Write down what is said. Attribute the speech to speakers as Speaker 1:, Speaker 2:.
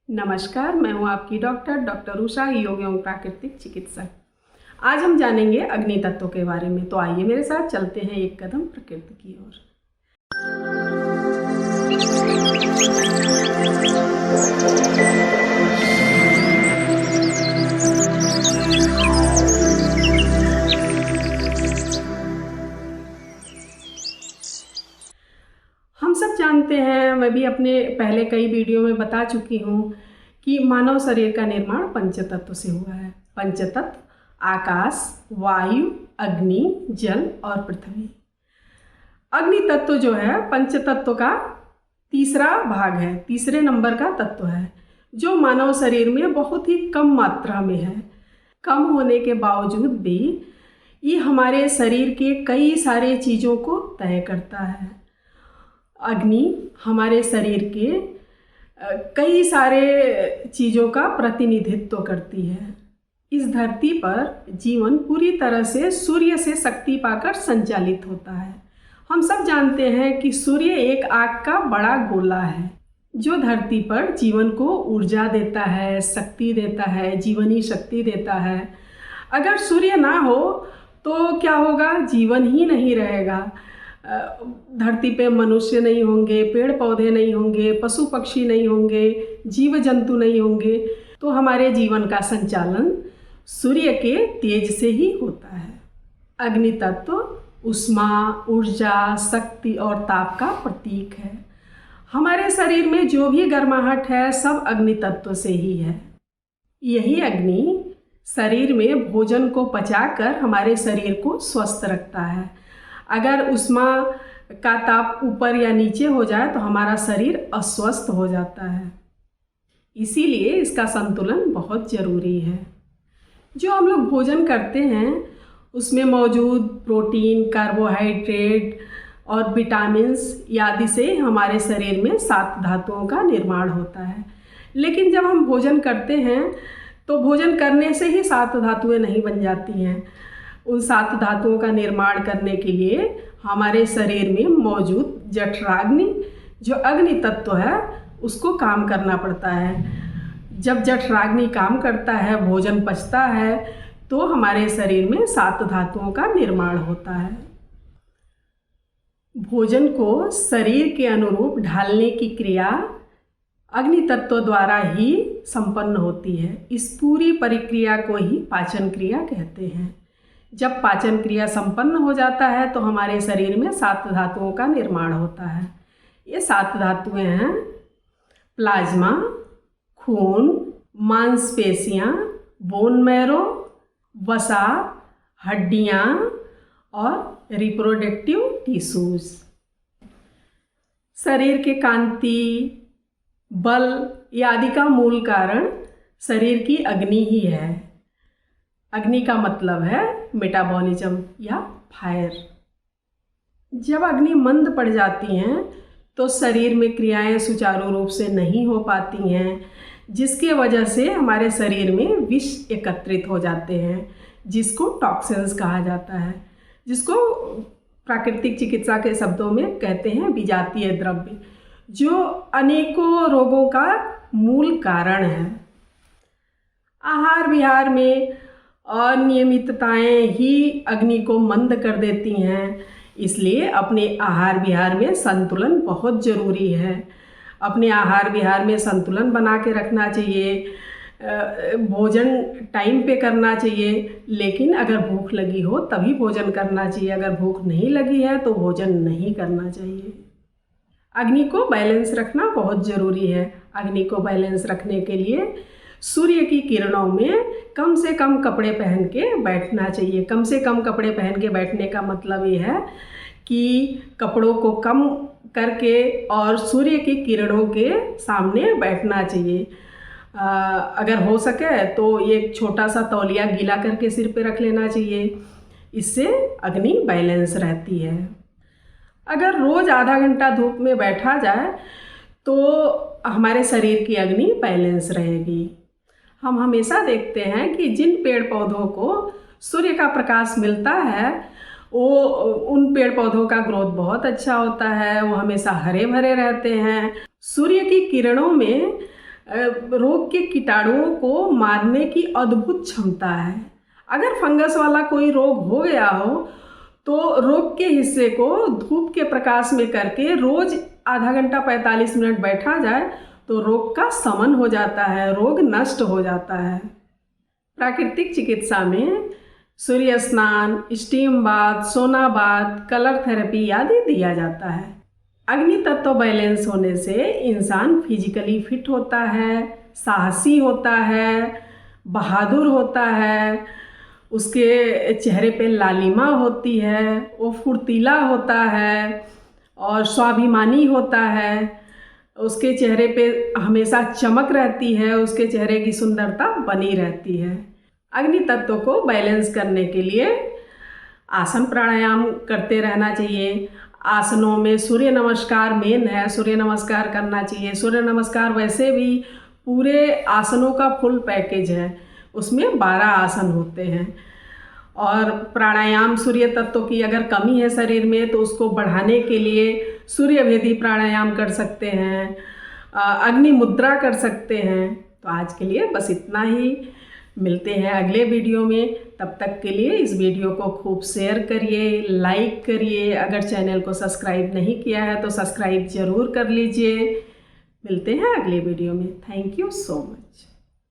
Speaker 1: नमस्कार, मैं हूं आपकी डॉक्टर उषा, योग एवं प्राकृतिक चिकित्सक। आज हम जानेंगे अग्नि तत्व के बारे में। तो आइए मेरे साथ चलते हैं एक कदम प्रकृति की ओर। हम सब जानते हैं, मैं भी अपने पहले कई वीडियो में बता चुकी हूँ कि मानव शरीर का निर्माण पंचतत्व से हुआ है। पंचतत्व आकाश, वायु, अग्नि, जल और पृथ्वी। अग्नि तत्व जो है पंचतत्व का तीसरा भाग है, तीसरे नंबर का तत्व है, जो मानव शरीर में बहुत ही कम मात्रा में है। कम होने के बावजूद भी ये हमारे शरीर के कई सारे चीज़ों को तय करता है। अग्नि हमारे शरीर के कई सारे चीज़ों का प्रतिनिधित्व करती है। इस धरती पर जीवन पूरी तरह से सूर्य से शक्ति पाकर संचालित होता है। हम सब जानते हैं कि सूर्य एक आग का बड़ा गोला है, जो धरती पर जीवन को ऊर्जा देता है, शक्ति देता है, जीवनी शक्ति देता है। अगर सूर्य ना हो तो क्या होगा? जीवन ही नहीं रहेगा। धरती पे मनुष्य नहीं होंगे, पेड़ पौधे नहीं होंगे, पशु पक्षी नहीं होंगे, जीव जंतु नहीं होंगे। तो हमारे जीवन का संचालन सूर्य के तेज से ही होता है। अग्नि तत्व ऊष्मा, ऊर्जा, शक्ति और ताप का प्रतीक है। हमारे शरीर में जो भी गर्माहट है सब अग्नि तत्व से ही है। यही अग्नि शरीर में भोजन को पचाकर हमारे शरीर को स्वस्थ रखता है। अगर ऊष्मा का ताप ऊपर या नीचे हो जाए तो हमारा शरीर अस्वस्थ हो जाता है। इसीलिए इसका संतुलन बहुत ज़रूरी है। जो हम लोग भोजन करते हैं उसमें मौजूद प्रोटीन, कार्बोहाइड्रेट और विटामिन्स आदि से हमारे शरीर में 7 धातुओं का निर्माण होता है। लेकिन जब हम भोजन करते हैं तो भोजन करने से ही 7 धातुएं नहीं बन जाती हैं। उन 7 धातुओं का निर्माण करने के लिए हमारे शरीर में मौजूद जठराग्नि, जो अग्नि तत्व है, उसको काम करना पड़ता है। जब जठराग्नि काम करता है, भोजन पचता है, तो हमारे शरीर में 7 धातुओं का निर्माण होता है। भोजन को शरीर के अनुरूप ढालने की क्रिया अग्नि तत्व द्वारा ही संपन्न होती है। इस पूरी प्रक्रिया को ही पाचन क्रिया कहते हैं। जब पाचन क्रिया संपन्न हो जाता है तो हमारे शरीर में 7 धातुओं का निर्माण होता है। ये 7 धातुएं हैं प्लाज्मा, खून, मांसपेशियाँ, बोन मैरो, वसा, हड्डियाँ और रिप्रोडक्टिव टिश्यूज। शरीर के कांति, बल आदि का मूल कारण शरीर की अग्नि ही है। अग्नि का मतलब है मेटाबॉलिज्म या फायर। जब अग्नि मंद पड़ जाती हैं तो शरीर में क्रियाएं सुचारू रूप से नहीं हो पाती हैं, जिसके वजह से हमारे शरीर में विष एकत्रित हो जाते हैं, जिसको टॉक्सिन्स कहा जाता है, जिसको प्राकृतिक चिकित्सा के शब्दों में कहते हैं विजातीय द्रव्य, जो अनेकों रोगों का मूल कारण है। आहार विहार में अनियमितताएं ही अग्नि को मंद कर देती हैं। इसलिए अपने आहार विहार में संतुलन बहुत ज़रूरी है। अपने आहार विहार में संतुलन बना के रखना चाहिए। भोजन टाइम पे करना चाहिए, लेकिन अगर भूख लगी हो तभी भोजन करना चाहिए। अगर भूख नहीं लगी है तो भोजन नहीं करना चाहिए। अग्नि को बैलेंस रखना बहुत ज़रूरी है। अग्नि को बैलेंस रखने के लिए सूर्य की किरणों में कम से कम कपड़े पहन के बैठना चाहिए। कम से कम कपड़े पहन के बैठने का मतलब ये है कि कपड़ों को कम करके और सूर्य की किरणों के सामने बैठना चाहिए। अगर हो सके तो एक छोटा सा तौलिया गीला करके सिर पे रख लेना चाहिए। इससे अग्नि बैलेंस रहती है। अगर रोज़ आधा घंटा धूप में बैठा जाए तो हमारे शरीर की अग्नि बैलेंस रहेगी। हम हमेशा देखते हैं कि जिन पेड़ पौधों को सूर्य का प्रकाश मिलता है वो उन पेड़ पौधों का ग्रोथ बहुत अच्छा होता है, वो हमेशा हरे भरे रहते हैं। सूर्य की किरणों में रोग के कीटाणुओं को मारने की अद्भुत क्षमता है। अगर फंगस वाला कोई रोग हो गया हो तो रोग के हिस्से को धूप के प्रकाश में करके रोज आधा घंटा 45 मिनट बैठा जाए तो रोग का शमन हो जाता है, रोग नष्ट हो जाता है। प्राकृतिक चिकित्सा में सूर्य स्नान, स्टीम बाथ, सोना बाथ, कलर थेरेपी आदि दिया जाता है। अग्नि तत्व बैलेंस होने से इंसान फिजिकली फिट होता है, साहसी होता है, बहादुर होता है, उसके चेहरे पे लालिमा होती है, वो फुर्तीला होता है और स्वाभिमानी होता है, उसके चेहरे पे हमेशा चमक रहती है, उसके चेहरे की सुंदरता बनी रहती है। अग्नि तत्व को बैलेंस करने के लिए आसन प्राणायाम करते रहना चाहिए। आसनों में सूर्य नमस्कार मेन है, सूर्य नमस्कार करना चाहिए। सूर्य नमस्कार वैसे भी पूरे आसनों का फुल पैकेज है, उसमें 12 आसन होते हैं। और प्राणायाम, सूर्य तत्व की अगर कमी है शरीर में तो उसको बढ़ाने के लिए सूर्य भेदी प्राणायाम कर सकते हैं, अग्नि मुद्रा कर सकते हैं। तो आज के लिए बस इतना ही, मिलते हैं अगले वीडियो में। तब तक के लिए इस वीडियो को खूब शेयर करिए, लाइक करिए। अगर चैनल को सब्सक्राइब नहीं किया है तो सब्सक्राइब ज़रूर कर लीजिए। मिलते हैं अगले वीडियो में। Thank you so much.